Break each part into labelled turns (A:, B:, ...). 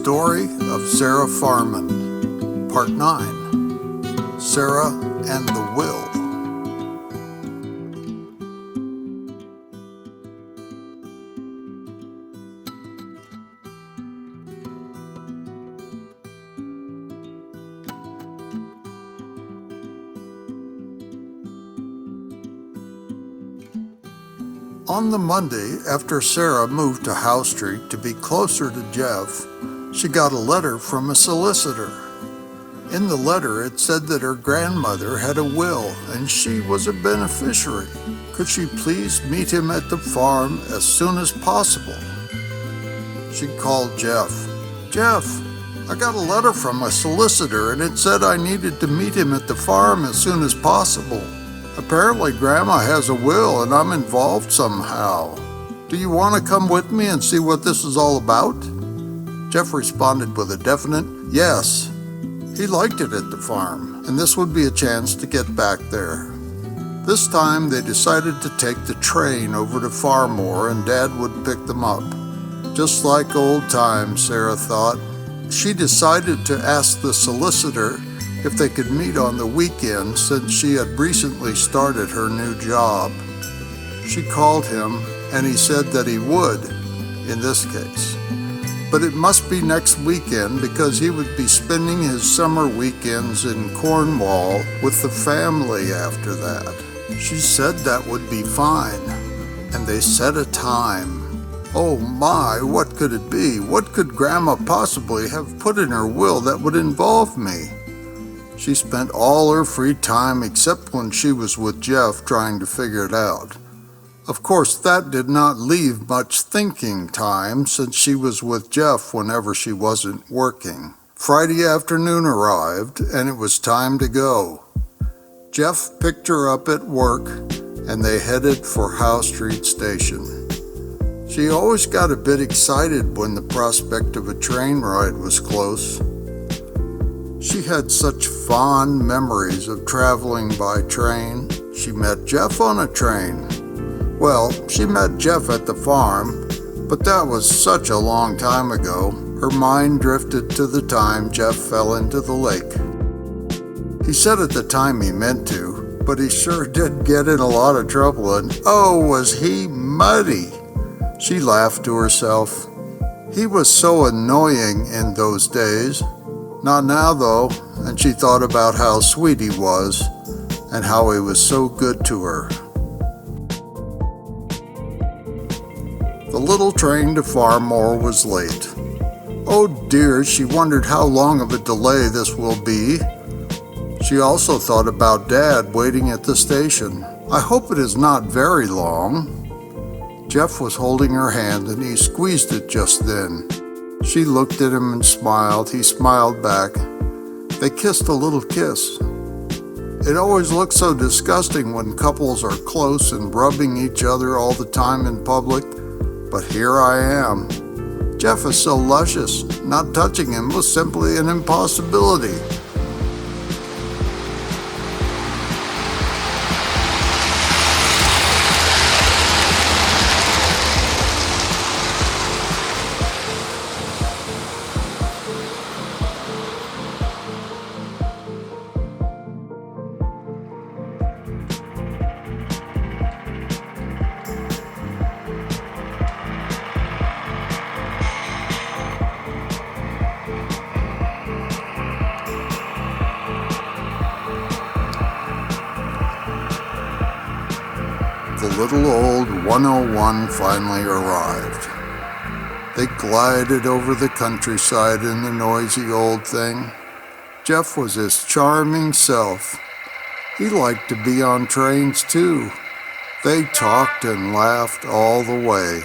A: story of Sarah Farman, Part 9, Sarah and the Will. On the Monday after Sarah moved to Howe Street to be closer to Jeff, she got a letter from a solicitor. In the letter, it said that her grandmother had a will and she was a beneficiary. Could she please meet him at the farm as soon as possible? She called Jeff. "Jeff, I got a letter from a solicitor and it said I needed to meet him at the farm as soon as possible. Apparently Grandma has a will and I'm involved somehow. Do you want to come with me and see what this is all about?" Jeff responded with a definite yes. He liked it at the farm, and this would be a chance to get back there. This time they decided to take the train over to Farmore and Dad would pick them up. Just like old times, Sarah thought. She decided to ask the solicitor if they could meet on the weekend since she had recently started her new job. She called him and he said that he would, in this case. But it must be next weekend because he would be spending his summer weekends in Cornwall with the family after that. She said that would be fine, and they set a time. Oh my, what could it be? What could Grandma possibly have put in her will that would involve me? She spent all her free time except when she was with Jeff trying to figure it out. Of course, that did not leave much thinking time since she was with Jeff whenever she wasn't working. Friday afternoon arrived and it was time to go. Jeff picked her up at work and they headed for Howe Street Station. She always got a bit excited when the prospect of a train ride was close. She had such fond memories of traveling by train. She met Jeff on a train. Well, she met Jeff at the farm, but that was such a long time ago. Her mind drifted to the time Jeff fell into the lake. He said at the time he meant to, but he sure did get in a lot of trouble, and oh, was he muddy! She laughed to herself. He was so annoying in those days. Not now, though, and she thought about how sweet he was and how he was so good to her. The little train to Farmore was late. Oh dear, she wondered how long of a delay this will be. She also thought about Dad waiting at the station. I hope it is not very long. Jeff was holding her hand and he squeezed it just then. She looked at him and smiled. He smiled back. They kissed a little kiss. It always looks so disgusting when couples are close and rubbing each other all the time in public. But here I am. Jeff is so luscious, not touching him was simply an impossibility. The little old 101 finally arrived. They glided over the countryside in the noisy old thing. Jeff was his charming self. He liked to be on trains too. They talked and laughed all the way.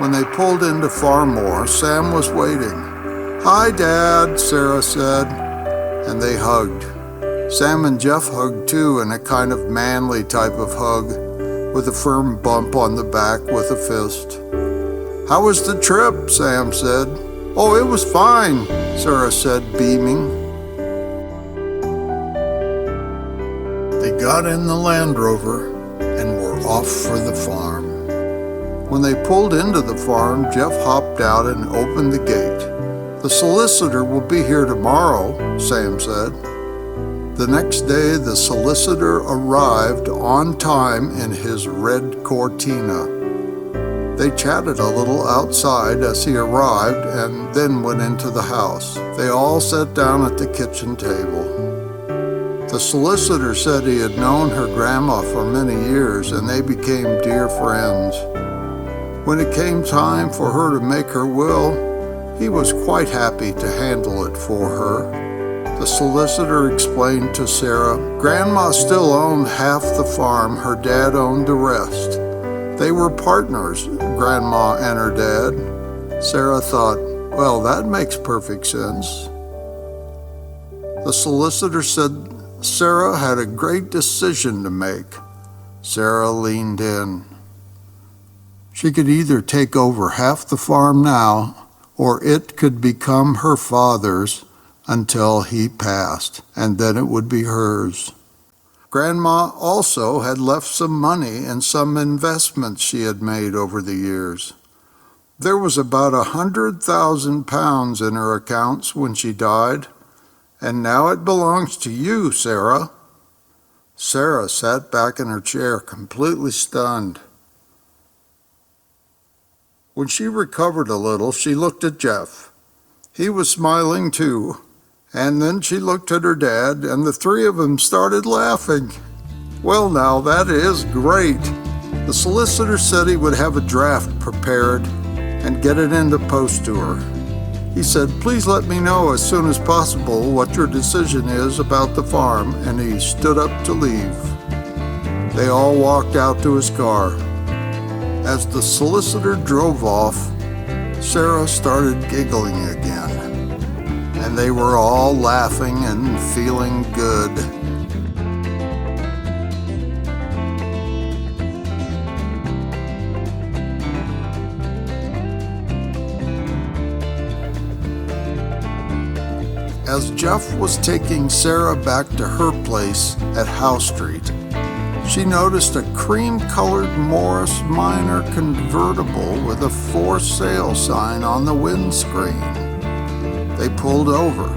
A: When they pulled into Farmore, Sam was waiting. "Hi, Dad," Sarah said, and they hugged. Sam and Jeff hugged too, in a kind of manly type of hug, with a firm bump on the back with a fist. "How was the trip?" Sam said. "Oh, it was fine," Sarah said, beaming. They got in the Land Rover and were off for the farm. When they pulled into the farm, Jeff hopped out and opened the gate. "The solicitor will be here tomorrow," Sam said. The next day, the solicitor arrived on time in his red Cortina. They chatted a little outside as he arrived and then went into the house. They all sat down at the kitchen table. The solicitor said he had known her grandma for many years and they became dear friends. When it came time for her to make her will, he was quite happy to handle it for her. The solicitor explained to Sarah, Grandma still owned half the farm, her dad owned the rest. They were partners, Grandma and her dad. Sarah thought, well, that makes perfect sense. The solicitor said Sarah had a great decision to make. Sarah leaned in. She could either take over half the farm now, or it could become her father's until he passed, and then it would be hers. Grandma also had left some money in some investments she had made over the years. There was about 100,000 pounds in her accounts when she died, and now it belongs to you, Sarah. Sarah sat back in her chair, completely stunned. When she recovered a little, she looked at Jeff. He was smiling too. And then she looked at her dad, and the three of them started laughing. Well, now, that is great. The solicitor said he would have a draft prepared and get it in the post to her. He said, please let me know as soon as possible what your decision is about the farm, and he stood up to leave. They all walked out to his car. As the solicitor drove off, Sarah started giggling again. And they were all laughing and feeling good. As Jeff was taking Sarah back to her place at House Street, she noticed a cream-colored Morris Minor convertible with a for sale sign on the windscreen. They pulled over.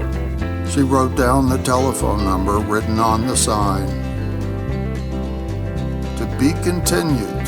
A: She wrote down the telephone number written on the sign. To be continued.